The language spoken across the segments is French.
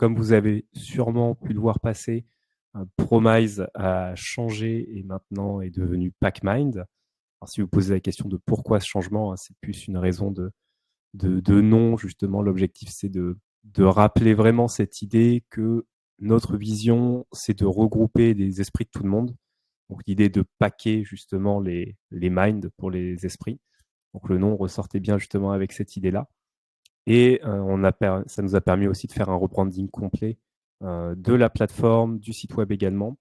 comme vous avez sûrement pu le voir passer, Promise a changé et maintenant est devenu PackMind. Alors, si vous posez la question de pourquoi ce changement, hein, c'est plus une raison de nom. Justement, l'objectif, c'est de rappeler vraiment cette idée que notre vision, c'est de regrouper des esprits de tout le monde. Donc, l'idée de packer justement les minds pour les esprits. Donc, le nom ressortait bien justement avec cette idée-là. Et ça nous a permis aussi de faire un rebranding complet de la plateforme, du site web également,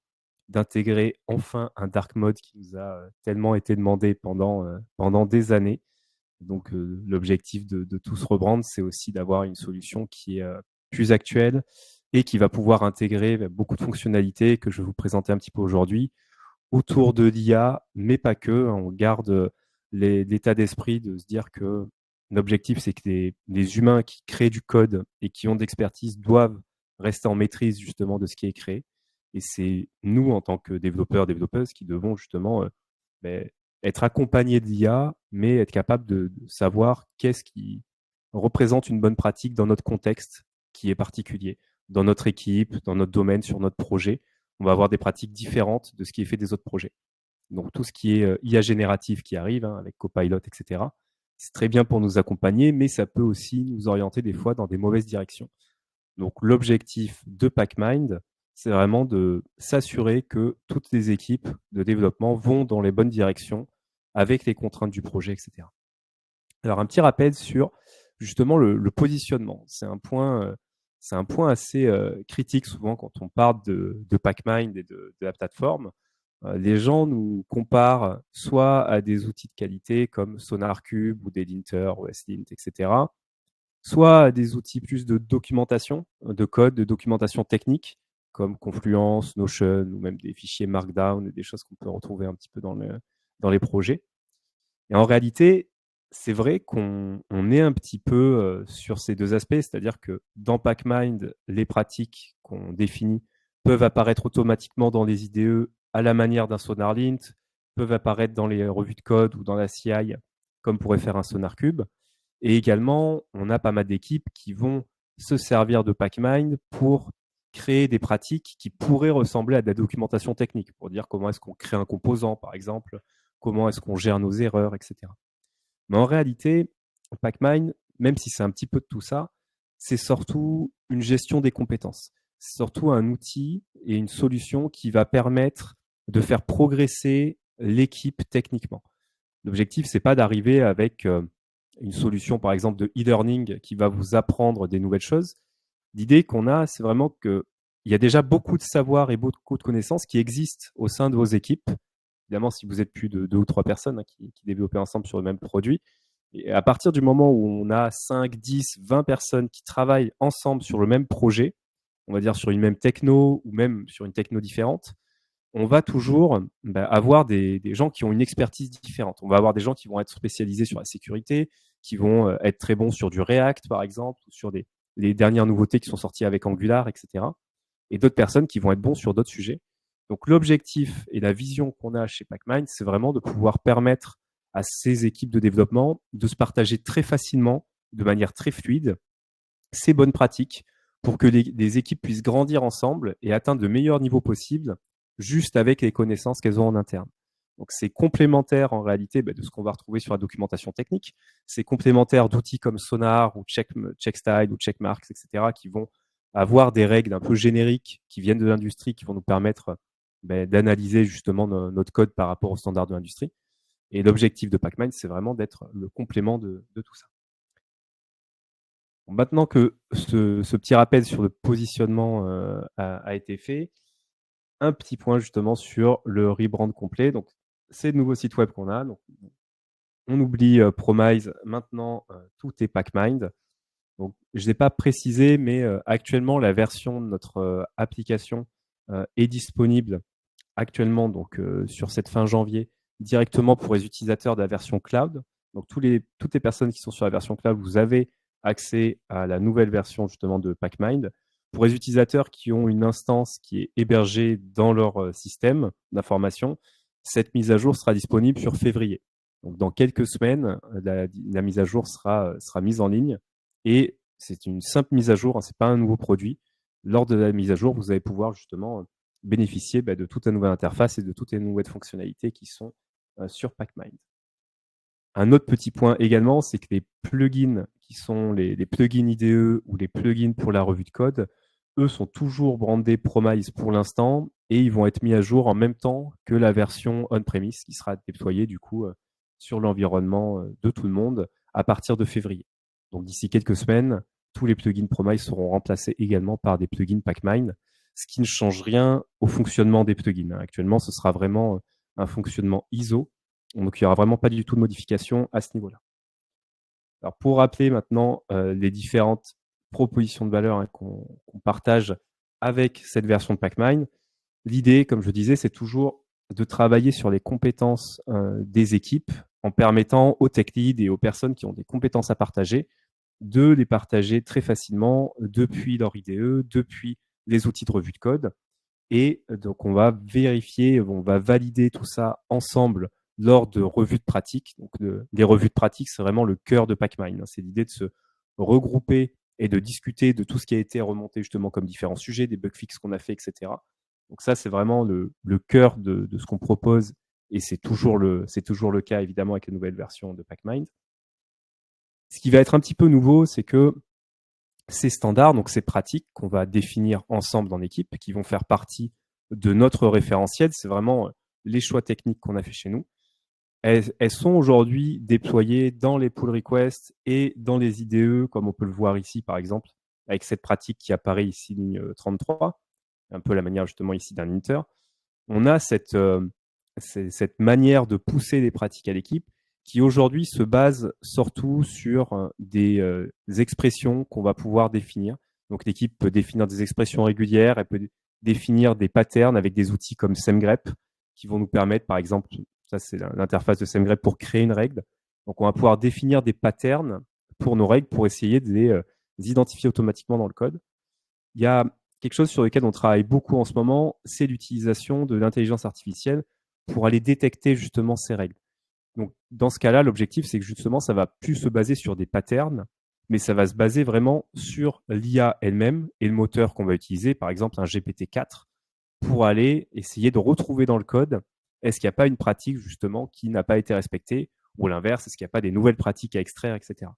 d'intégrer enfin un dark mode qui nous a tellement été demandé pendant des années. Donc, l'objectif de tout ce rebrand, c'est aussi d'avoir une solution qui est plus actuelle et qui va pouvoir intégrer beaucoup de fonctionnalités que je vais vous présenter un petit peu aujourd'hui autour de l'IA, mais pas que. On garde l'état d'esprit de se dire que l'objectif, c'est que les humains qui créent du code et qui ont d'expertise doivent rester en maîtrise justement de ce qui est créé. Et c'est nous, en tant que développeurs, développeuses, qui devons justement ben, être accompagnés de l'IA, mais être capable de savoir qu'est-ce qui représente une bonne pratique dans notre contexte qui est particulier, dans notre équipe, dans notre domaine, sur notre projet. On va avoir des pratiques différentes de ce qui est fait des autres projets. Donc tout ce qui est IA générative qui arrive, hein, avec Copilot, etc., c'est très bien pour nous accompagner, mais ça peut aussi nous orienter des fois dans des mauvaises directions. Donc l'objectif de PackMind, c'est vraiment de s'assurer que toutes les équipes de développement vont dans les bonnes directions avec les contraintes du projet, etc. Alors un petit rappel sur justement le positionnement. C'est un point assez critique souvent quand on parle de PackMind et de la plateforme. Les gens nous comparent soit à des outils de qualité comme SonarCube ou Delinter ou SLint, etc., soit à des outils plus de documentation, de code, de documentation technique, comme Confluence, Notion, ou même des fichiers Markdown, et des choses qu'on peut retrouver un petit peu dans les projets. Et en réalité, c'est vrai qu'on est un petit peu sur ces deux aspects, c'est-à-dire que dans PackMind, les pratiques qu'on définit peuvent apparaître automatiquement dans les IDE à la manière d'un SonarLint, peuvent apparaître dans les revues de code ou dans la CI, comme pourrait faire un SonarCube. Et également, on a pas mal d'équipes qui vont se servir de PackMind pour créer des pratiques qui pourraient ressembler à de la documentation technique, pour dire comment est-ce qu'on crée un composant, par exemple, comment est-ce qu'on gère nos erreurs, etc. Mais en réalité, PackMind, même si c'est un petit peu de tout ça, c'est surtout une gestion des compétences. C'est surtout un outil et une solution qui va permettre de faire progresser l'équipe techniquement. L'objectif, c'est pas d'arriver avec une solution, par exemple, de e-learning qui va vous apprendre des nouvelles choses. L'idée qu'on a, c'est vraiment qu'il y a déjà beaucoup de savoir et beaucoup de connaissances qui existent au sein de vos équipes. Évidemment, si vous êtes plus de 2 ou 3 personnes qui développent ensemble sur le même produit. Et à partir du moment où on a 5, 10, 20 personnes qui travaillent ensemble sur le même projet, on va dire sur une même techno ou même sur une techno différente, on va toujours avoir des gens qui ont une expertise différente. On va avoir des gens qui vont être spécialisés sur la sécurité, qui vont être très bons sur du React, par exemple, ou sur les dernières nouveautés qui sont sorties avec Angular, etc. Et d'autres personnes qui vont être bons sur d'autres sujets. Donc, l'objectif et la vision qu'on a chez PackMind, c'est vraiment de pouvoir permettre à ces équipes de développement de se partager très facilement, de manière très fluide, ces bonnes pratiques pour que les équipes puissent grandir ensemble et atteindre le meilleur niveau possible juste avec les connaissances qu'elles ont en interne. Donc, c'est complémentaire en réalité de ce qu'on va retrouver sur la documentation technique. C'est complémentaire d'outils comme Sonar ou Checkstyle ou Checkmarks, etc., qui vont avoir des règles un peu génériques qui viennent de l'industrie, qui vont nous permettre d'analyser justement notre code par rapport aux standards de l'industrie. Et l'objectif de PackMind, c'est vraiment d'être le complément de tout ça. Bon, maintenant que ce petit rappel sur le positionnement a été fait, un petit point justement sur le rebrand complet. Donc, c'est le nouveau site web qu'on a. Donc, on oublie Promise. Maintenant, tout est PackMind. Donc, je n'ai pas précisé, mais actuellement, la version de notre application est disponible actuellement donc, sur cette fin janvier directement pour les utilisateurs de la version cloud. Donc, toutes les personnes qui sont sur la version cloud, vous avez accès à la nouvelle version justement de PackMind. Pour les utilisateurs qui ont une instance qui est hébergée dans leur système d'information, cette mise à jour sera disponible sur février. Donc, dans quelques semaines, la mise à jour sera mise en ligne et c'est une simple mise à jour, hein, ce n'est pas un nouveau produit. lors de la mise à jour, vous allez pouvoir justement bénéficier de toute la nouvelle interface et de toutes les nouvelles fonctionnalités qui sont sur PackMind. Un autre petit point également, c'est que les plugins qui sont les plugins IDE ou les plugins pour la revue de code, eux sont toujours brandés Promise pour l'instant et ils vont être mis à jour en même temps que la version on-premise qui sera déployée du coup sur l'environnement de tout le monde à partir de février. Donc d'ici quelques semaines, tous les plugins Promise seront remplacés également par des plugins PackMind, ce qui ne change rien au fonctionnement des plugins. Actuellement, ce sera vraiment un fonctionnement ISO. Donc, il n'y aura vraiment pas du tout de modification à ce niveau-là. Alors, pour rappeler maintenant les différentes propositions de valeur qu'on partage avec cette version de PackMind, l'idée, comme je disais, c'est toujours de travailler sur les compétences des équipes en permettant aux tech leads et aux personnes qui ont des compétences à partager de les partager très facilement depuis leur IDE, depuis les outils de revue de code. Et donc, on va vérifier, on va valider tout ça ensemble lors de revues de pratique. Donc, les revues de pratique, c'est vraiment le cœur de PackMind. C'est l'idée de se regrouper et de discuter de tout ce qui a été remonté justement comme différents sujets, des bug fixes qu'on a fait, etc. Donc ça, c'est vraiment le cœur de ce qu'on propose et c'est toujours le cas évidemment avec les nouvelles versions de PackMind. Ce qui va être un petit peu nouveau, c'est que ces standards, donc ces pratiques qu'on va définir ensemble dans l'équipe, qui vont faire partie de notre référentiel, c'est vraiment les choix techniques qu'on a fait chez nous. Elles sont aujourd'hui déployées dans les pull requests et dans les IDE, comme on peut le voir ici par exemple, avec cette pratique qui apparaît ici, ligne 33, un peu la manière justement ici d'un linter. On a cette manière de pousser les pratiques à l'équipe qui aujourd'hui se base surtout sur des expressions qu'on va pouvoir définir. Donc l'équipe peut définir des expressions régulières, elle peut définir des patterns avec des outils comme SemGrep qui vont nous permettre, par exemple, ça c'est l'interface de SemGrep pour créer une règle. Donc on va pouvoir définir des patterns pour nos règles pour essayer de les identifier automatiquement dans le code. Il y a quelque chose sur lequel on travaille beaucoup en ce moment, c'est l'utilisation de l'intelligence artificielle pour aller détecter justement ces règles. Donc, dans ce cas-là, l'objectif, c'est que justement, ça va plus se baser sur des patterns, mais ça va se baser vraiment sur l'IA elle-même et le moteur qu'on va utiliser, par exemple un GPT-4, pour aller essayer de retrouver dans le code, est-ce qu'il n'y a pas une pratique justement qui n'a pas été respectée, ou l'inverse, est-ce qu'il n'y a pas des nouvelles pratiques à extraire, etc.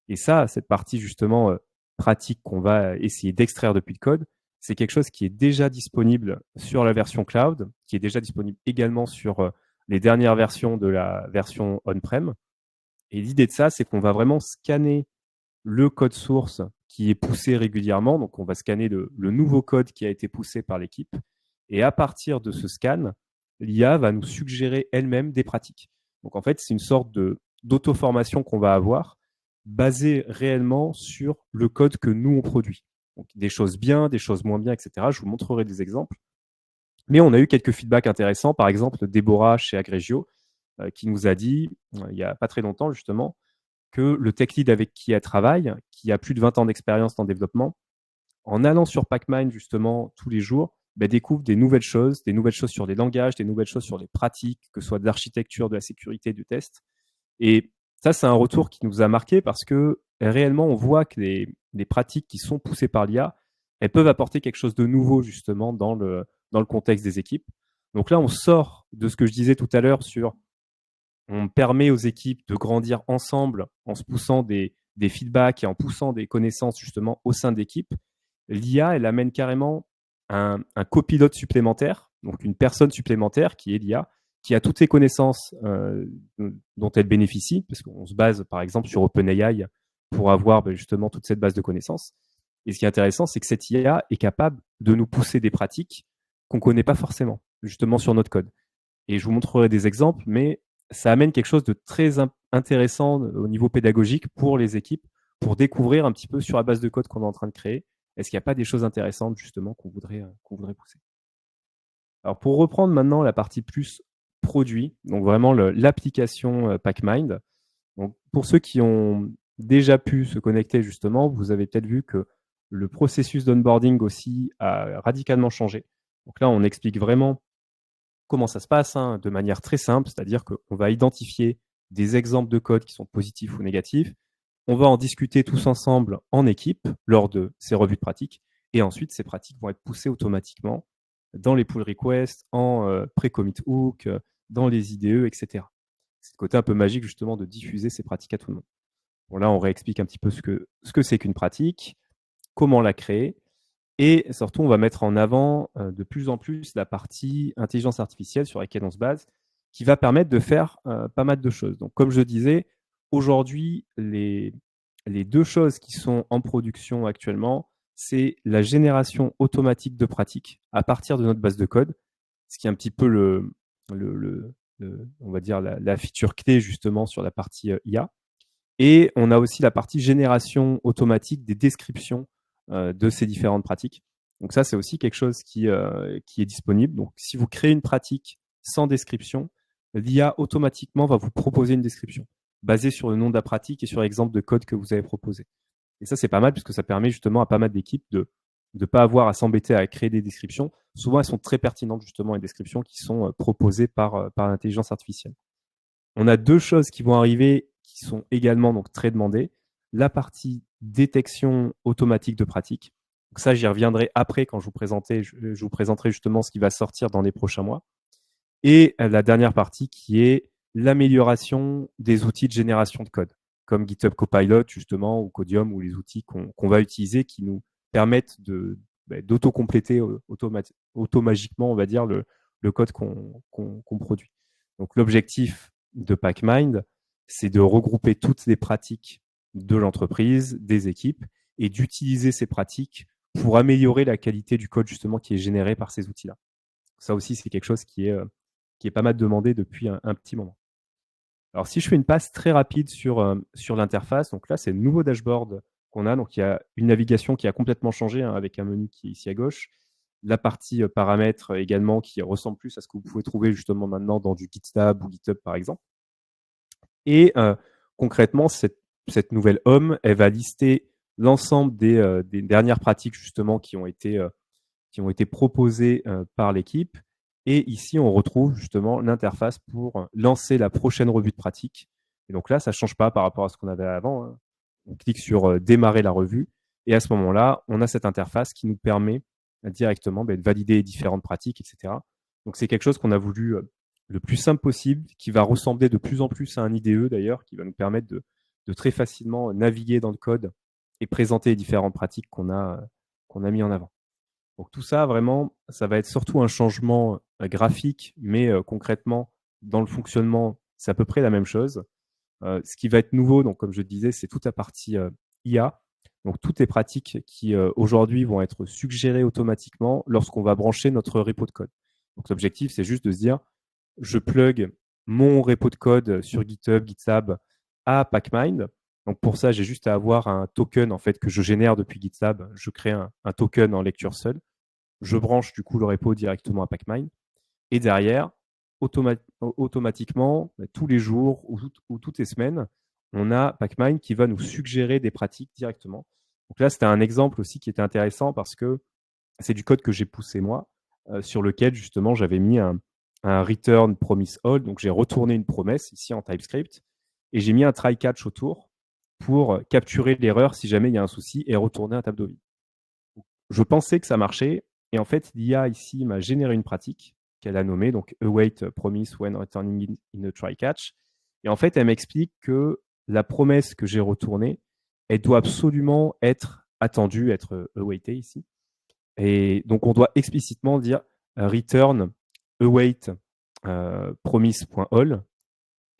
Et ça, cette partie justement pratique qu'on va essayer d'extraire depuis le code, c'est quelque chose qui est déjà disponible sur la version cloud, qui est déjà disponible également sur les dernières versions de la version on-prem. Et l'idée de ça, c'est qu'on va vraiment scanner le code source qui est poussé régulièrement. Donc, on va scanner le nouveau code qui a été poussé par l'équipe. Et à partir de ce scan, l'IA va nous suggérer elle-même des pratiques. Donc, en fait, c'est une sorte d'auto-formation qu'on va avoir basée réellement sur le code que nous, on produit. Donc, des choses bien, des choses moins bien, etc. Je vous montrerai des exemples. Mais on a eu quelques feedbacks intéressants. Par exemple, Déborah chez Agrégio, qui nous a dit, il n'y a pas très longtemps justement, que le tech lead avec qui elle travaille, qui a plus de 20 ans d'expérience dans le développement, en allant sur PackMind justement tous les jours, découvre des nouvelles choses sur les langages, des nouvelles choses sur les pratiques, que ce soit de l'architecture, de la sécurité, du test. Et ça, c'est un retour qui nous a marqué parce que réellement, on voit que les pratiques qui sont poussées par l'IA, elles peuvent apporter quelque chose de nouveau justement dans le contexte des équipes. Donc là, on sort de ce que je disais tout à l'heure sur on permet aux équipes de grandir ensemble en se poussant des feedbacks et en poussant des connaissances justement au sein d'équipes. L'IA, elle amène carrément un copilote supplémentaire, donc une personne supplémentaire qui est l'IA, qui a toutes ces connaissances dont elle bénéficie, parce qu'on se base par exemple sur OpenAI pour avoir justement toute cette base de connaissances. Et ce qui est intéressant, c'est que cette IA est capable de nous pousser des pratiques qu'on ne connaît pas forcément, justement sur notre code. Et je vous montrerai des exemples, mais ça amène quelque chose de très intéressant au niveau pédagogique pour les équipes, pour découvrir un petit peu sur la base de code qu'on est en train de créer, est-ce qu'il n'y a pas des choses intéressantes justement qu'on voudrait pousser. Alors pour reprendre maintenant la partie plus produit, donc vraiment l'application PackMind. Donc pour ceux qui ont déjà pu se connecter justement, vous avez peut-être vu que le processus d'onboarding aussi a radicalement changé. Donc là, on explique vraiment comment ça se passe de manière très simple, c'est-à-dire qu'on va identifier des exemples de code qui sont positifs ou négatifs. On va en discuter tous ensemble en équipe lors de ces revues de pratique. Et ensuite, ces pratiques vont être poussées automatiquement dans les pull requests, en pré-commit hook, dans les IDE, etc. C'est le côté un peu magique justement de diffuser ces pratiques à tout le monde. Bon, là, on réexplique un petit peu ce que c'est qu'une pratique, comment la créer, et surtout, on va mettre en avant de plus en plus la partie intelligence artificielle sur laquelle on se base, qui va permettre de faire pas mal de choses. Donc, comme je disais, aujourd'hui, les deux choses qui sont en production actuellement, c'est la génération automatique de pratiques à partir de notre base de code, ce qui est un petit peu on va dire la feature clé justement sur la partie IA. Et on a aussi la partie génération automatique des descriptions de ces différentes pratiques. Donc ça, c'est aussi quelque chose qui est disponible. Donc si vous créez une pratique sans description, l'IA automatiquement va vous proposer une description basée sur le nom de la pratique et sur l'exemple de code que vous avez proposé. Et ça, c'est pas mal puisque ça permet justement à pas mal d'équipes de ne pas avoir à s'embêter à créer des descriptions. Souvent, elles sont très pertinentes justement, les descriptions qui sont proposées par l'intelligence artificielle. On a deux choses qui vont arriver qui sont également donc très demandées. La partie détection automatique de pratique. Donc ça, j'y reviendrai après quand je vous présenterai justement ce qui va sortir dans les prochains mois. Et la dernière partie qui est l'amélioration des outils de génération de code, comme GitHub Copilot justement, ou Codium, ou les outils qu'on va utiliser qui nous permettent d'auto-compléter automagiquement, on va dire, le code qu'on produit. Donc l'objectif de PackMind, c'est de regrouper toutes les pratiques de l'entreprise, des équipes, et d'utiliser ces pratiques pour améliorer la qualité du code justement qui est généré par ces outils-là. Ça aussi, c'est quelque chose qui est pas mal demandé depuis un petit moment. Alors, si je fais une passe très rapide sur l'interface, donc là, c'est le nouveau dashboard qu'on a. Donc, il y a une navigation qui a complètement changé avec un menu qui est ici à gauche. La partie paramètres également qui ressemble plus à ce que vous pouvez trouver justement maintenant dans du GitLab ou GitHub, par exemple. Et concrètement, cette nouvelle home, elle va lister l'ensemble des dernières pratiques justement qui ont été proposées par l'équipe. Et ici, on retrouve justement l'interface pour lancer la prochaine revue de pratique. Et donc là, ça ne change pas par rapport à ce qu'on avait avant, hein. On clique sur démarrer la revue. Et à ce moment-là, on a cette interface qui nous permet directement de valider les différentes pratiques, etc. Donc c'est quelque chose qu'on a voulu le plus simple possible, qui va ressembler de plus en plus à un IDE d'ailleurs, qui va nous permettre de très facilement naviguer dans le code et présenter les différentes pratiques qu'on a mis en avant. Donc tout ça, vraiment, ça va être surtout un changement graphique, mais concrètement, dans le fonctionnement, c'est à peu près la même chose. Ce qui va être nouveau, donc comme je disais, c'est toute la partie IA. Donc toutes les pratiques qui aujourd'hui vont être suggérées automatiquement lorsqu'on va brancher notre repo de code. Donc l'objectif, c'est juste de se dire, je plug mon repo de code sur GitHub, GitLab à PackMind. Donc pour ça, j'ai juste à avoir un token en fait que je génère depuis GitLab. Je crée un token en lecture seule. Je branche du coup le repo directement à PackMind. Et derrière, automatiquement, tous les jours ou toutes les semaines, on a PackMind qui va nous suggérer des pratiques directement. Donc là, c'était un exemple aussi qui était intéressant parce que c'est du code que j'ai poussé moi, sur lequel justement j'avais mis un return promise all. Donc j'ai retourné une promesse ici en TypeScript et j'ai mis un try catch autour pour capturer l'erreur si jamais il y a un souci et retourner un tableau vide. Je pensais que ça marchait et en fait l'IA ici m'a généré une pratique qu'elle a nommée donc await promise when returning in a try catch. Et en fait elle m'explique que la promesse que j'ai retournée, elle doit absolument être attendue, être awaitée ici. Et donc, on doit explicitement dire return await promise.all.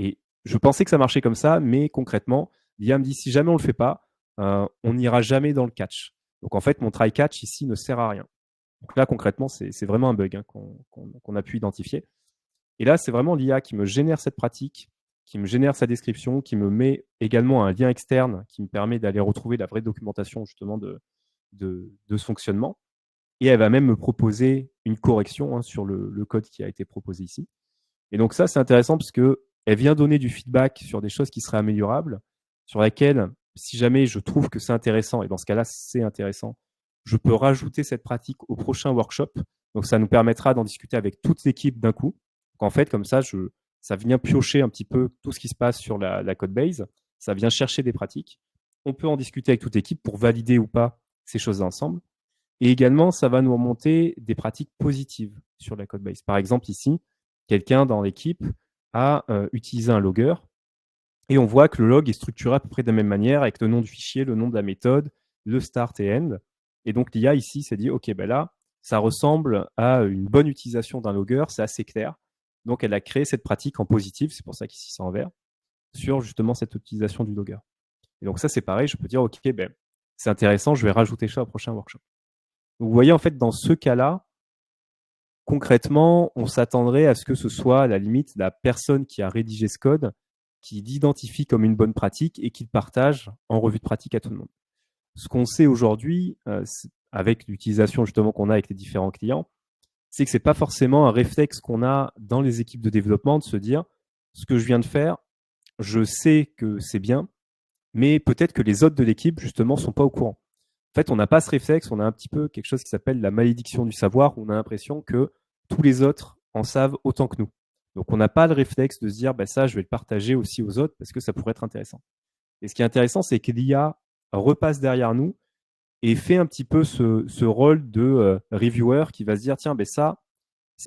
Et je pensais que ça marchait comme ça, mais concrètement, l'IA me dit si jamais on ne le fait pas, on n'ira jamais dans le catch. Donc, en fait, mon try catch ici ne sert à rien. Donc là, concrètement, c'est vraiment un bug qu'on a pu identifier. Et là, c'est vraiment l'IA qui me génère cette pratique, qui me génère sa description, qui me met également un lien externe qui me permet d'aller retrouver la vraie documentation justement de ce fonctionnement. Et elle va même me proposer une correction sur le code qui a été proposé ici. Et donc ça, c'est intéressant parce qu'elle vient donner du feedback sur des choses qui seraient améliorables, sur lesquelles, si jamais je trouve que c'est intéressant, et dans ce cas-là, c'est intéressant, je peux rajouter cette pratique au prochain workshop. Donc ça nous permettra d'en discuter avec toute l'équipe d'un coup. Donc en fait, comme ça, ça vient piocher un petit peu tout ce qui se passe sur la code base. Ça vient chercher des pratiques. On peut en discuter avec toute l'équipe pour valider ou pas ces choses ensemble. Et également, ça va nous remonter des pratiques positives sur la code base. Par exemple, ici, quelqu'un dans l'équipe a utilisé un logger et on voit que le log est structuré à peu près de la même manière avec le nom du fichier, le nom de la méthode, le start et end. Et donc, l'IA ici s'est dit, OK, ben là, ça ressemble à une bonne utilisation d'un logger, c'est assez clair. Donc, elle a créé cette pratique en positif, c'est pour ça qu'ici c'est en vert, sur justement cette utilisation du logger. Et donc ça, c'est pareil, je peux dire, OK, ben, c'est intéressant, je vais rajouter ça au prochain workshop. Donc, vous voyez, en fait, dans ce cas-là, concrètement, on s'attendrait à ce que ce soit à la limite la personne qui a rédigé ce code qui l'identifie comme une bonne pratique et qui le partage en revue de pratique à tout le monde. Ce qu'on sait aujourd'hui, avec l'utilisation justement qu'on a avec les différents clients, c'est que c'est pas forcément un réflexe qu'on a dans les équipes de développement de se dire ce que je viens de faire, je sais que c'est bien, mais peut-être que les autres de l'équipe justement sont pas au courant. En fait, on n'a pas ce réflexe, on a un petit peu quelque chose qui s'appelle la malédiction du savoir, où on a l'impression que tous les autres en savent autant que nous. Donc, on n'a pas le réflexe de se dire, bah, ça, je vais le partager aussi aux autres parce que ça pourrait être intéressant. Et ce qui est intéressant, c'est que l'IA repasse derrière nous et fait un petit peu ce rôle de reviewer qui va se dire, tiens, ben ça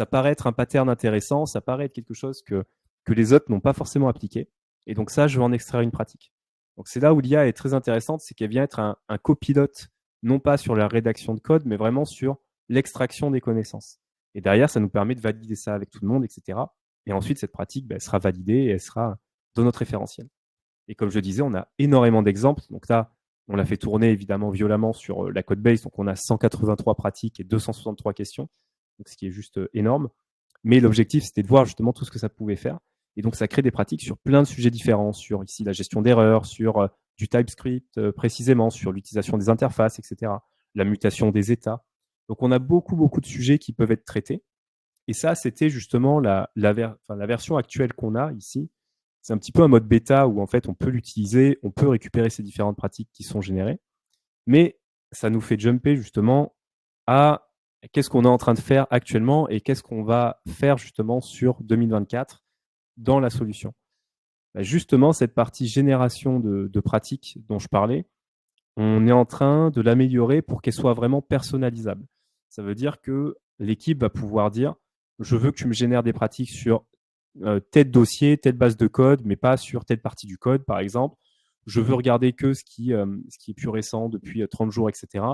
paraît être un pattern intéressant, ça paraît être quelque chose que les autres n'ont pas forcément appliqué. Et donc ça, je vais en extraire une pratique. Donc c'est là où l'IA est très intéressante, c'est qu'elle vient être un copilote, non pas sur la rédaction de code, mais vraiment sur l'extraction des connaissances. Et derrière, ça nous permet de valider ça avec tout le monde, etc. Et ensuite, cette pratique elle sera validée et elle sera dans notre référentiel. Et comme je disais, on a énormément d'exemples. Donc là, on l'a fait tourner évidemment violemment sur la code base. Donc on a 183 pratiques et 263 questions, donc ce qui est juste énorme. Mais l'objectif, c'était de voir justement tout ce que ça pouvait faire. Et donc ça crée des pratiques sur plein de sujets différents, sur ici la gestion d'erreurs, sur du TypeScript précisément, sur l'utilisation des interfaces, etc. La mutation des états. Donc on a beaucoup de sujets qui peuvent être traités. Et ça, c'était justement la version actuelle qu'on a ici. C'est un petit peu un mode bêta où en fait on peut l'utiliser, on peut récupérer ces différentes pratiques qui sont générées, mais ça nous fait jumper justement à qu'est-ce qu'on est en train de faire actuellement et qu'est-ce qu'on va faire justement sur 2024 dans la solution. Justement, cette partie génération de pratiques dont je parlais, on est en train de l'améliorer pour qu'elle soit vraiment personnalisable. Ça veut dire que l'équipe va pouvoir dire je veux que tu me génères des pratiques sur tel dossier, telle base de code, mais pas sur telle partie du code, par exemple. Je veux regarder que ce qui est plus récent depuis 30 jours, etc.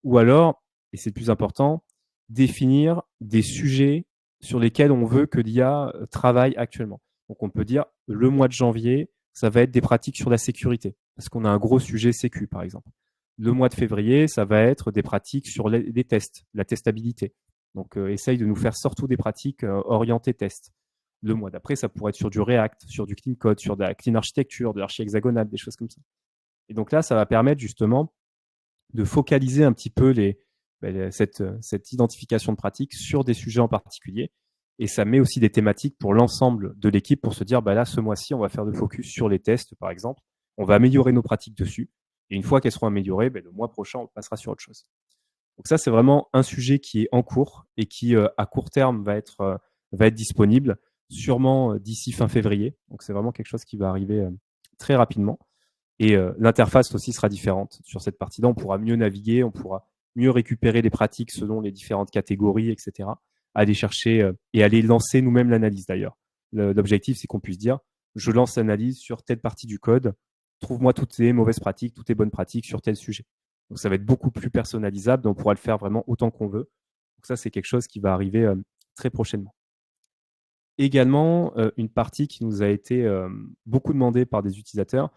Ou alors, et c'est le plus important, définir des sujets sur lesquels on veut que l'IA travaille actuellement. Donc, on peut dire le mois de janvier, ça va être des pratiques sur la sécurité, parce qu'on a un gros sujet sécu, par exemple. Le mois de février, ça va être des pratiques sur les tests, la testabilité. Donc, essaye de nous faire surtout des pratiques orientées tests. Le mois d'après, ça pourrait être sur du React, sur du clean code, sur de la clean architecture, de l'archi-hexagonale, des choses comme ça. Et donc là, ça va permettre justement de focaliser un petit peu cette identification de pratique sur des sujets en particulier. Et ça met aussi des thématiques pour l'ensemble de l'équipe pour se dire, bah là, ce mois-ci, on va faire le focus sur les tests, par exemple. On va améliorer nos pratiques dessus. Et une fois qu'elles seront améliorées, bah, le mois prochain, on passera sur autre chose. Donc ça, c'est vraiment un sujet qui est en cours et qui, à court terme, va être disponible, sûrement d'ici fin février. Donc c'est vraiment quelque chose qui va arriver très rapidement. Et l'interface aussi sera différente sur cette partie-là. On pourra mieux naviguer, on pourra mieux récupérer les pratiques selon les différentes catégories, etc. Aller chercher et aller lancer nous-mêmes l'analyse d'ailleurs. L'objectif, c'est qu'on puisse dire, je lance l'analyse sur telle partie du code, trouve-moi toutes tes mauvaises pratiques, toutes tes bonnes pratiques sur tel sujet. Donc ça va être beaucoup plus personnalisable, donc on pourra le faire vraiment autant qu'on veut. Donc ça, c'est quelque chose qui va arriver très prochainement. Également, une partie qui nous a été beaucoup demandée par des utilisateurs,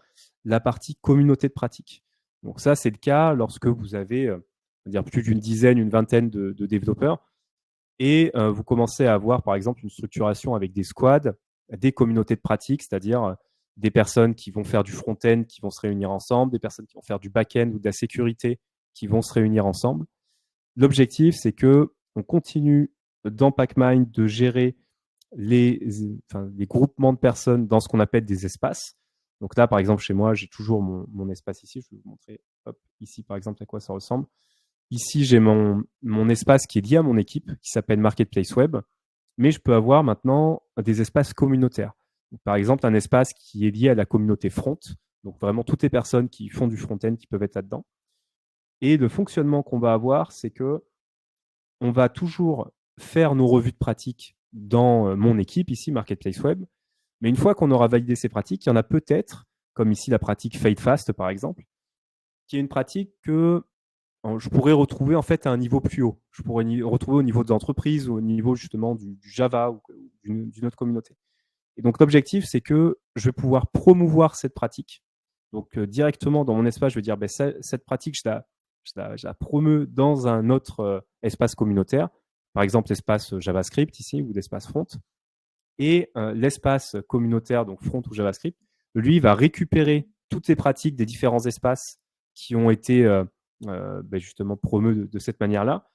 la partie communauté de pratique. Donc ça, c'est le cas lorsque vous avez on va dire plus d'une dizaine, une vingtaine de développeurs et vous commencez à avoir, par exemple, une structuration avec des squads, des communautés de pratique, c'est-à-dire des personnes qui vont faire du front-end, qui vont se réunir ensemble, des personnes qui vont faire du back-end ou de la sécurité, qui vont se réunir ensemble. L'objectif, c'est que on continue dans PackMind de gérer les groupements de personnes dans ce qu'on appelle des espaces. Donc là, par exemple, chez moi, j'ai toujours mon espace ici. Je vais vous montrer ici, par exemple, à quoi ça ressemble. Ici, j'ai mon espace qui est lié à mon équipe, qui s'appelle Marketplace Web, mais je peux avoir maintenant des espaces communautaires. Donc, par exemple, un espace qui est lié à la communauté front, donc vraiment toutes les personnes qui font du front-end qui peuvent être là-dedans. Et le fonctionnement qu'on va avoir, c'est que on va toujours faire nos revues de pratique dans mon équipe ici, Marketplace Web. Mais une fois qu'on aura validé ces pratiques, il y en a peut-être, comme ici la pratique Fade Fast par exemple, qui est une pratique que je pourrais retrouver en fait à un niveau plus haut. Je pourrais retrouver au niveau des entreprises ou au niveau justement du Java ou d'une autre communauté. Et donc l'objectif, c'est que je vais pouvoir promouvoir cette pratique. Donc directement dans mon espace, je vais dire cette pratique, je la promeux dans un autre espace communautaire, par exemple l'espace JavaScript ici ou l'espace front. Et l'espace communautaire, donc front ou JavaScript, lui va récupérer toutes les pratiques des différents espaces qui ont été justement promus de cette manière-là.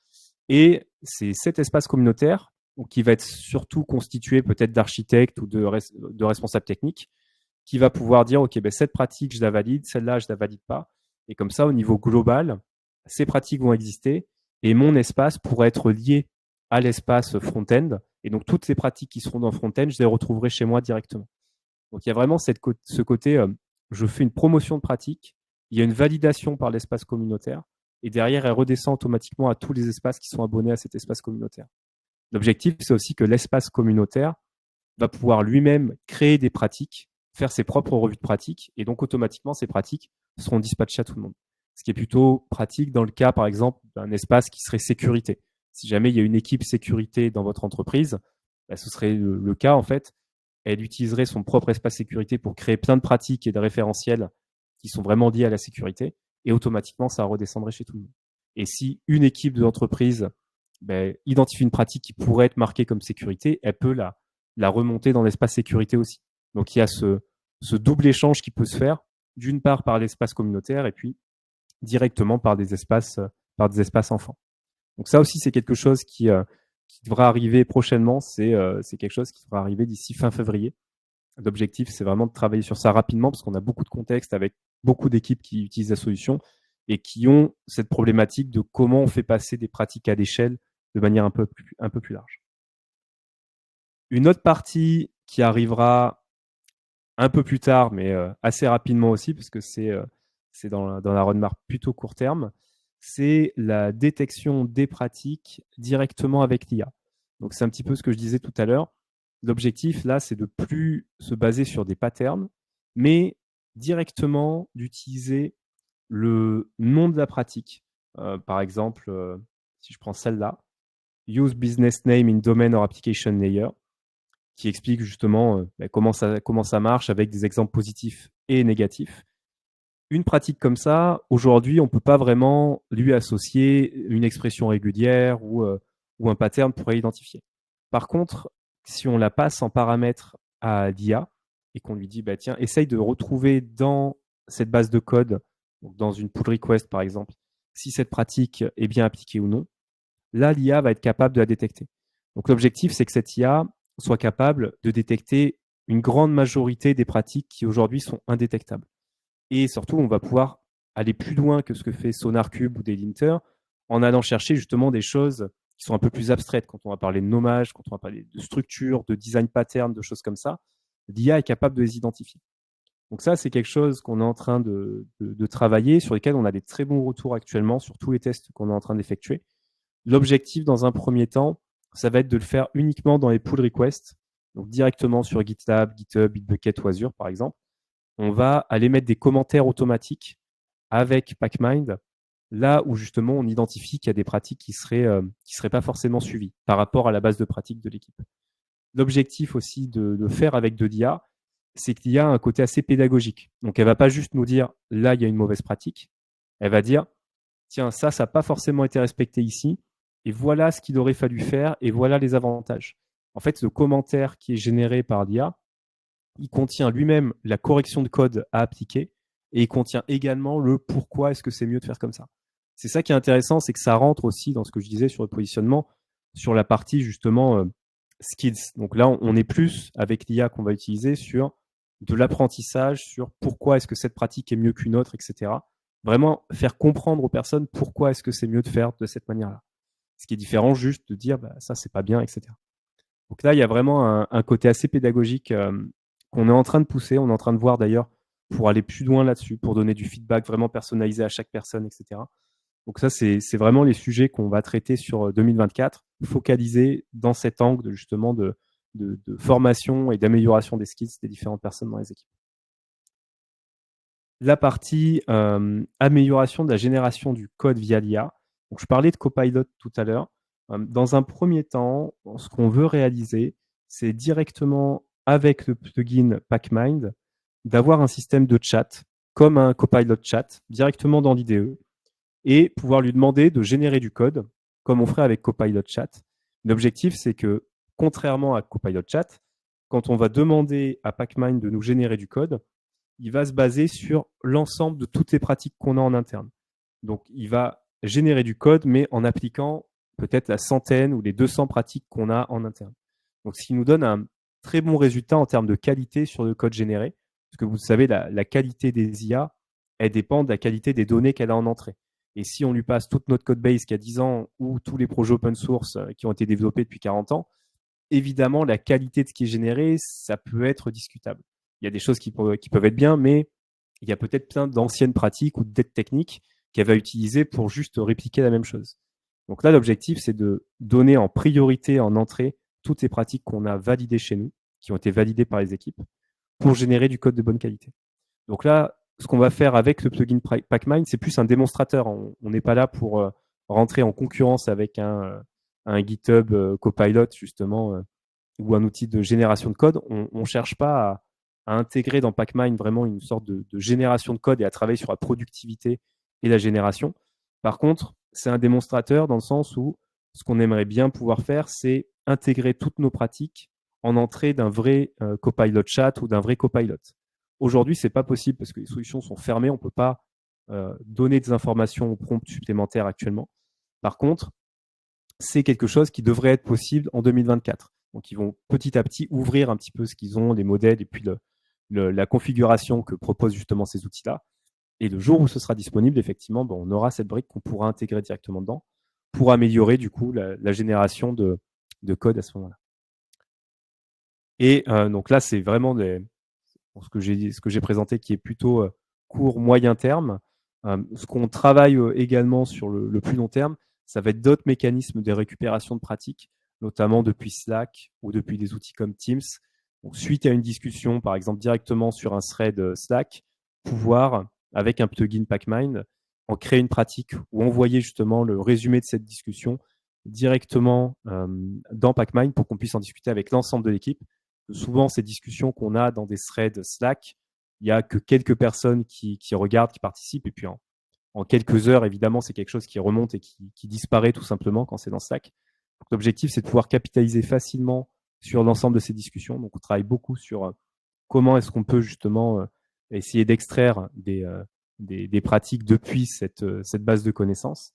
Et c'est cet espace communautaire qui va être surtout constitué peut-être d'architectes ou de responsables techniques qui va pouvoir dire, OK, cette pratique, je la valide, celle-là, je ne la valide pas. Et comme ça, au niveau global, ces pratiques vont exister et mon espace pourrait être lié à l'espace front-end. Et donc, toutes ces pratiques qui seront dans front-end, je les retrouverai chez moi directement. Donc, il y a vraiment ce côté, je fais une promotion de pratique, il y a une validation par l'espace communautaire, et derrière, elle redescend automatiquement à tous les espaces qui sont abonnés à cet espace communautaire. L'objectif, c'est aussi que l'espace communautaire va pouvoir lui-même créer des pratiques, faire ses propres revues de pratiques, et donc automatiquement, ces pratiques seront dispatchées à tout le monde. Ce qui est plutôt pratique dans le cas, par exemple, d'un espace qui serait sécurité. Si jamais il y a une équipe sécurité dans votre entreprise, ce serait le cas, en fait. Elle utiliserait son propre espace sécurité pour créer plein de pratiques et de référentiels qui sont vraiment liés à la sécurité, et automatiquement, ça redescendrait chez tout le monde. Et si une équipe de l'entreprise identifie une pratique qui pourrait être marquée comme sécurité, elle peut la remonter dans l'espace sécurité aussi. Donc, il y a ce double échange qui peut se faire, d'une part par l'espace communautaire et puis directement par des espaces enfants. Donc ça aussi, c'est quelque chose qui devra arriver prochainement. C'est quelque chose qui devra arriver d'ici fin février. L'objectif, c'est vraiment de travailler sur ça rapidement parce qu'on a beaucoup de contextes avec beaucoup d'équipes qui utilisent la solution et qui ont cette problématique de comment on fait passer des pratiques à l'échelle de manière un peu plus large. Une autre partie qui arrivera un peu plus tard, mais assez rapidement aussi, parce que c'est dans la roadmap plutôt court terme, c'est la détection des pratiques directement avec l'IA. Donc, c'est un petit peu ce que je disais tout à l'heure. L'objectif, là, c'est de plus se baser sur des patterns, mais directement d'utiliser le nom de la pratique. Par exemple, si je prends celle-là, Use Business Name in Domain or Application Layer, qui explique justement comment ça marche avec des exemples positifs et négatifs. Une pratique comme ça, aujourd'hui, on ne peut pas vraiment lui associer une expression régulière ou un pattern pour l'identifier. Par contre, si on la passe en paramètre à l'IA et qu'on lui dit, tiens, essaye de retrouver dans cette base de code, donc dans une pull request par exemple, si cette pratique est bien appliquée ou non, là, l'IA va être capable de la détecter. Donc l'objectif, c'est que cette IA soit capable de détecter une grande majorité des pratiques qui aujourd'hui sont indétectables. Et surtout, on va pouvoir aller plus loin que ce que fait SonarCube ou Daylinter en allant chercher justement des choses qui sont un peu plus abstraites. Quand on va parler de nommage, quand on va parler de structure, de design pattern, de choses comme ça, l'IA est capable de les identifier. Donc ça, c'est quelque chose qu'on est en train de travailler, sur lesquels on a des très bons retours actuellement sur tous les tests qu'on est en train d'effectuer. L'objectif, dans un premier temps, ça va être de le faire uniquement dans les pull requests, donc directement sur GitLab, GitHub, Bitbucket ou Azure, par exemple. On va aller mettre des commentaires automatiques avec PackMind, là où justement on identifie qu'il y a des pratiques qui seraient pas forcément suivies par rapport à la base de pratique de l'équipe. L'objectif aussi de faire avec de l'IA, c'est qu'il y a un côté assez pédagogique. Donc elle ne va pas juste nous dire là il y a une mauvaise pratique, elle va dire tiens ça n'a pas forcément été respecté ici, et voilà ce qu'il aurait fallu faire, et voilà les avantages. En fait, le commentaire qui est généré par l'IA, il contient lui-même la correction de code à appliquer, et il contient également le pourquoi est-ce que c'est mieux de faire comme ça. C'est ça qui est intéressant, c'est que ça rentre aussi dans ce que je disais sur le positionnement, sur la partie justement skills. Donc là, on est plus avec l'IA qu'on va utiliser sur de l'apprentissage, sur pourquoi est-ce que cette pratique est mieux qu'une autre, etc. Vraiment faire comprendre aux personnes pourquoi est-ce que c'est mieux de faire de cette manière-là. Ce qui est différent juste de dire ça, c'est pas bien, etc. Donc là, il y a vraiment un côté assez pédagogique qu'on est en train de pousser. On est en train de voir d'ailleurs pour aller plus loin là-dessus, pour donner du feedback vraiment personnalisé à chaque personne, etc. Donc ça, c'est vraiment les sujets qu'on va traiter sur 2024, focalisés dans cet angle justement de formation et d'amélioration des skills des différentes personnes dans les équipes. La partie amélioration de la génération du code via l'IA. Donc, je parlais de Copilot tout à l'heure. Dans un premier temps, ce qu'on veut réaliser, c'est directement avec le plugin PackMind d'avoir un système de chat comme un Copilot chat directement dans l'IDE et pouvoir lui demander de générer du code comme on ferait avec Copilot chat. L'objectif, c'est que contrairement à Copilot chat, quand on va demander à PackMind de nous générer du code, il va se baser sur l'ensemble de toutes les pratiques qu'on a en interne. Donc, il va générer du code, mais en appliquant peut-être la centaine ou les 200 pratiques qu'on a en interne. Donc, ce qui nous donne un très bon résultat en termes de qualité sur le code généré, parce que vous savez, la qualité des IA, elle dépend de la qualité des données qu'elle a en entrée. Et si on lui passe toute notre code base qui a 10 ans ou tous les projets open source qui ont été développés depuis 40 ans, évidemment, la qualité de ce qui est généré, ça peut être discutable. Il y a des choses qui peuvent être bien, mais il y a peut-être plein d'anciennes pratiques ou d'aides techniques qu'elle va utiliser pour juste répliquer la même chose. Donc là, l'objectif, c'est de donner en priorité en entrée toutes les pratiques qu'on a validées chez nous, qui ont été validées par les équipes, pour générer du code de bonne qualité. Donc là, ce qu'on va faire avec le plugin PackMind, c'est plus un démonstrateur. On n'est pas là pour rentrer en concurrence avec un GitHub Copilot, justement, ou un outil de génération de code. On ne cherche pas à intégrer dans PackMind vraiment une sorte de génération de code et à travailler sur la productivité et la génération. Par contre, c'est un démonstrateur dans le sens où ce qu'on aimerait bien pouvoir faire, c'est intégrer toutes nos pratiques en entrée d'un vrai Copilot chat ou d'un vrai Copilot. Aujourd'hui, ce n'est pas possible parce que les solutions sont fermées. On ne peut pas donner des informations aux prompts supplémentaires actuellement. Par contre, c'est quelque chose qui devrait être possible en 2024. Donc, ils vont petit à petit ouvrir un petit peu ce qu'ils ont, les modèles et puis la configuration que proposent justement ces outils-là. Et le jour où ce sera disponible, effectivement, on aura cette brique qu'on pourra intégrer directement dedans pour améliorer du coup la génération de code à ce moment-là. Et donc là, c'est vraiment ce que j'ai présenté qui est plutôt court, moyen terme. Ce qu'on travaille également sur le plus long terme, ça va être d'autres mécanismes de récupération de pratiques, notamment depuis Slack ou depuis des outils comme Teams. Donc, suite à une discussion, par exemple directement sur un thread Slack, pouvoir, avec un plugin PackMind, en créer une pratique ou envoyer justement le résumé de cette discussion directement dans PackMind pour qu'on puisse en discuter avec l'ensemble de l'équipe. Souvent, ces discussions qu'on a dans des threads Slack, il n'y a que quelques personnes qui regardent, qui participent, et puis en quelques heures, évidemment, c'est quelque chose qui remonte et qui disparaît tout simplement quand c'est dans Slack. Donc, l'objectif, c'est de pouvoir capitaliser facilement sur l'ensemble de ces discussions. Donc, on travaille beaucoup sur comment est-ce qu'on peut justement essayer d'extraire des pratiques depuis cette base de connaissances.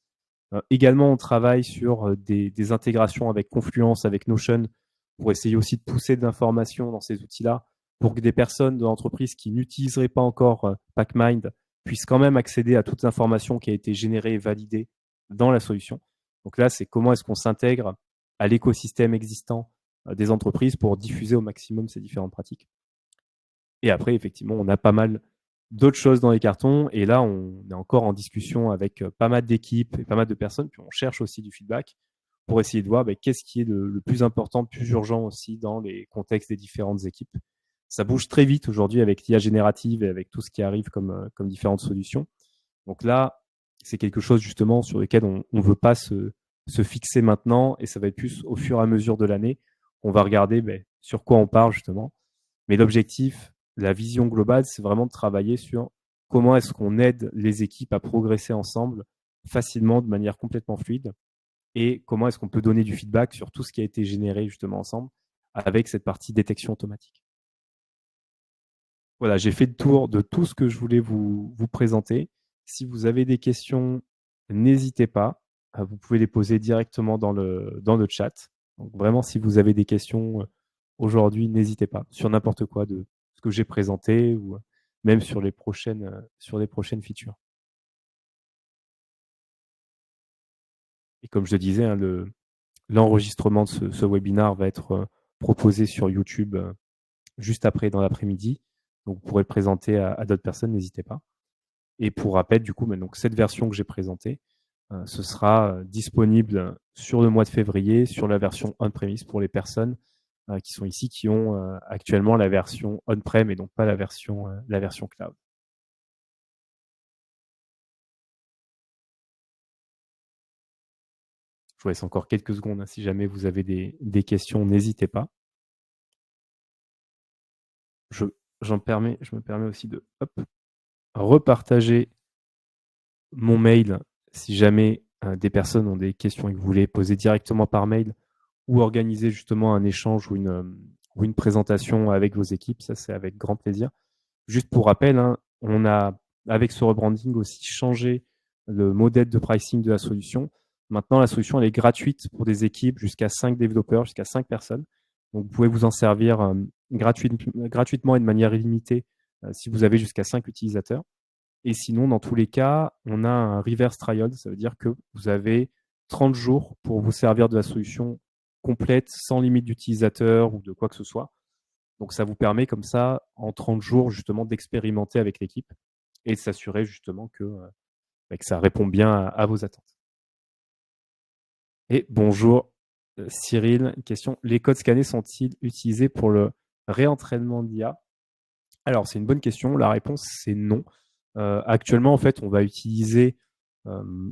Également, on travaille sur des intégrations avec Confluence, avec Notion, pour essayer aussi de pousser de l'information dans ces outils-là, pour que des personnes de l'entreprise qui n'utiliseraient pas encore PackMind puissent quand même accéder à toute l'information qui a été générée et validée dans la solution. Donc là, c'est comment est-ce qu'on s'intègre à l'écosystème existant des entreprises pour diffuser au maximum ces différentes pratiques. Et après, effectivement, on a pas mal d'autres choses dans les cartons. Et là, on est encore en discussion avec pas mal d'équipes et pas mal de personnes. Puis on cherche aussi du feedback pour essayer de voir qu'est-ce qui est le plus important, le plus urgent aussi dans les contextes des différentes équipes. Ça bouge très vite aujourd'hui avec l'IA générative et avec tout ce qui arrive comme différentes solutions. Donc là, c'est quelque chose justement sur lequel on ne veut pas se fixer maintenant et ça va être plus au fur et à mesure de l'année. On va regarder sur quoi on part justement. Mais l'objectif, la vision globale, c'est vraiment de travailler sur comment est-ce qu'on aide les équipes à progresser ensemble facilement, de manière complètement fluide, et comment est-ce qu'on peut donner du feedback sur tout ce qui a été généré justement ensemble avec cette partie détection automatique. Voilà, j'ai fait le tour de tout ce que je voulais vous présenter. Si vous avez des questions, n'hésitez pas. Vous pouvez les poser directement dans le chat. Donc vraiment, si vous avez des questions aujourd'hui, n'hésitez pas sur n'importe quoi de ce que j'ai présenté ou même sur les prochaines features. Et comme je le disais, l'enregistrement de ce webinaire va être proposé sur YouTube juste après dans l'après-midi. Donc, vous pourrez le présenter à d'autres personnes, n'hésitez pas. Et pour rappel, du coup, donc, cette version que j'ai présentée, ce sera disponible sur le mois de février sur la version on-premise pour les personnes qui sont ici, qui ont actuellement la version on-prem et donc pas la version cloud. Je vous laisse encore quelques secondes, hein, si jamais vous avez des questions, n'hésitez pas. Je me permets aussi de repartager mon mail si jamais des personnes ont des questions et que vous voulez poser directement par mail ou organiser justement un échange ou une présentation avec vos équipes. Ça, c'est avec grand plaisir. Juste pour rappel, hein, on a, avec ce rebranding, aussi changé le modèle de pricing de la solution. Maintenant, la solution elle est gratuite pour des équipes jusqu'à 5 développeurs, jusqu'à 5 personnes. Donc, vous pouvez vous en servir gratuitement et de manière illimitée si vous avez jusqu'à 5 utilisateurs. Et sinon, dans tous les cas, on a un reverse trial. Ça veut dire que vous avez 30 jours pour vous servir de la solution complète, sans limite d'utilisateur ou de quoi que ce soit. Donc, ça vous permet comme ça, en 30 jours, justement, d'expérimenter avec l'équipe et de s'assurer justement que ça répond bien à vos attentes. Et bonjour Cyril, question. Les codes scannés sont-ils utilisés pour le réentraînement d'IA? Alors, c'est une bonne question. La réponse, c'est non. Actuellement, en fait, on va utiliser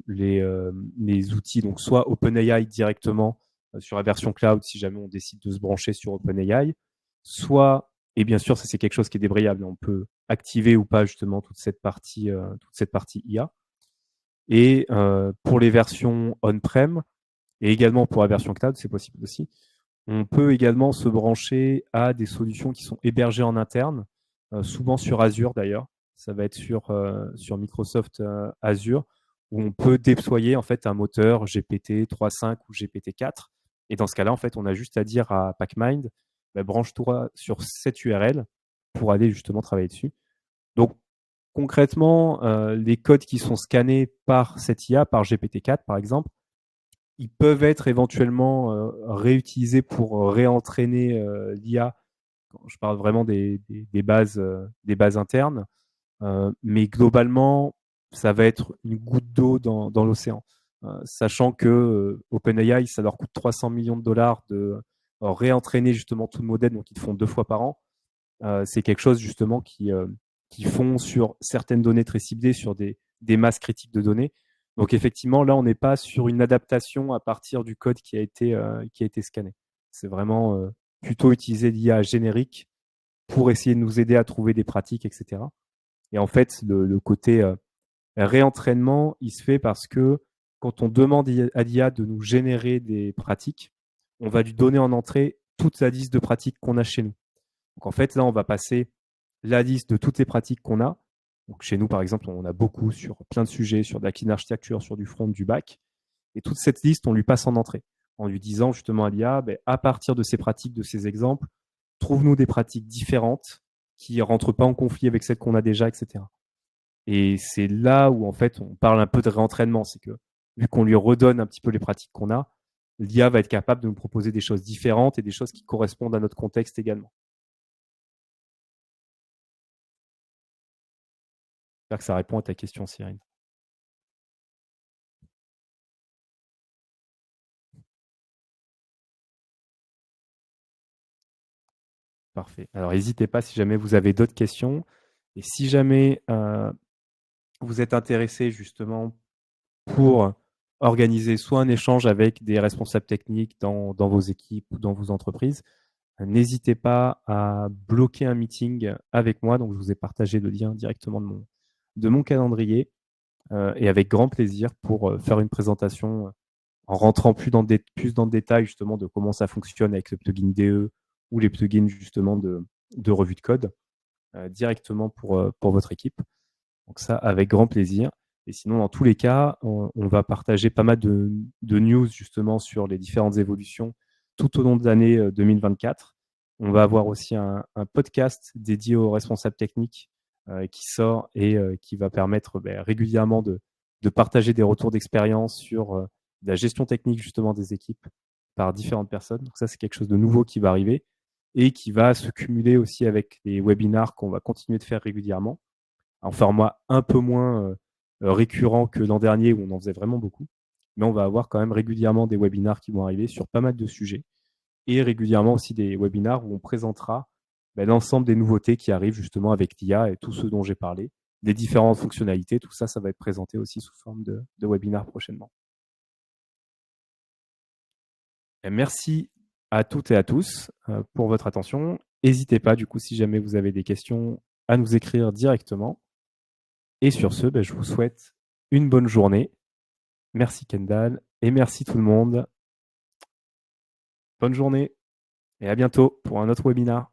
les outils, donc soit OpenAI directement sur la version cloud, si jamais on décide de se brancher sur OpenAI, soit, et bien sûr, ça c'est quelque chose qui est débrayable, on peut activer ou pas justement toute cette partie IA. Et pour les versions on-prem, et également pour la version cloud, c'est possible aussi, on peut également se brancher à des solutions qui sont hébergées en interne, souvent sur Azure d'ailleurs. Ça va être sur Microsoft Azure, où on peut déployer en fait un moteur GPT 3.5 ou GPT 4. Et dans ce cas-là, en fait, on a juste à dire à PackMind, branche-toi sur cette URL pour aller justement travailler dessus. Donc concrètement, les codes qui sont scannés par cette IA, par GPT-4 par exemple, ils peuvent être éventuellement réutilisés pour réentraîner l'IA. Je parle vraiment des bases internes, mais globalement, ça va être une goutte d'eau dans l'océan. Sachant que OpenAI, ça leur coûte 300 millions de dollars de réentraîner justement tout le modèle, donc ils le font 2 fois par an. C'est quelque chose justement qui font sur certaines données très ciblées, sur des masses critiques de données. Donc effectivement, là, on n'est pas sur une adaptation à partir du code qui a été scanné. C'est vraiment plutôt utiliser l'IA générique pour essayer de nous aider à trouver des pratiques, etc. Et en fait, le côté réentraînement, il se fait parce que quand on demande à l'IA de nous générer des pratiques, on va lui donner en entrée toute la liste de pratiques qu'on a chez nous. Donc en fait, là, on va passer la liste de toutes les pratiques qu'on a. Donc chez nous, par exemple, on a beaucoup sur plein de sujets, sur de la clean architecture, sur du front, du back. Et toute cette liste, on lui passe en entrée, en lui disant justement à l'IA, à partir de ces pratiques, de ces exemples, trouve-nous des pratiques différentes qui ne rentrent pas en conflit avec celles qu'on a déjà, etc. Et c'est là où, en fait, on parle un peu de réentraînement. C'est que, vu qu'on lui redonne un petit peu les pratiques qu'on a, l'IA va être capable de nous proposer des choses différentes et des choses qui correspondent à notre contexte également. J'espère que ça répond à ta question, Cyril. Parfait. Alors, n'hésitez pas si jamais vous avez d'autres questions. Et si jamais vous êtes intéressé justement pour organiser soit un échange avec des responsables techniques dans vos équipes ou dans vos entreprises, n'hésitez pas à bloquer un meeting avec moi. Donc, je vous ai partagé le lien directement de mon calendrier et avec grand plaisir pour faire une présentation en rentrant plus dans le détail justement de comment ça fonctionne avec le plugin DE ou les plugins justement de revue de code directement pour votre équipe. Donc ça, avec grand plaisir. Et sinon, dans tous les cas, on va partager pas mal de news justement sur les différentes évolutions tout au long de l'année 2024. On va avoir aussi un podcast dédié aux responsables techniques qui sort et qui va permettre régulièrement de partager des retours d'expérience sur la gestion technique justement des équipes par différentes personnes. Donc ça, c'est quelque chose de nouveau qui va arriver et qui va se cumuler aussi avec les webinars qu'on va continuer de faire régulièrement en format un peu moins récurrents que l'an dernier où on en faisait vraiment beaucoup. Mais on va avoir quand même régulièrement des webinars qui vont arriver sur pas mal de sujets et régulièrement aussi des webinars où on présentera l'ensemble des nouveautés qui arrivent justement avec l'IA et tout ce dont j'ai parlé, des différentes fonctionnalités, tout ça, ça va être présenté aussi sous forme de webinaire prochainement. Et merci à toutes et à tous pour votre attention. N'hésitez pas, du coup, si jamais vous avez des questions, à nous écrire directement. Et sur ce, je vous souhaite une bonne journée. Merci Kendall et merci tout le monde. Bonne journée et à bientôt pour un autre webinaire.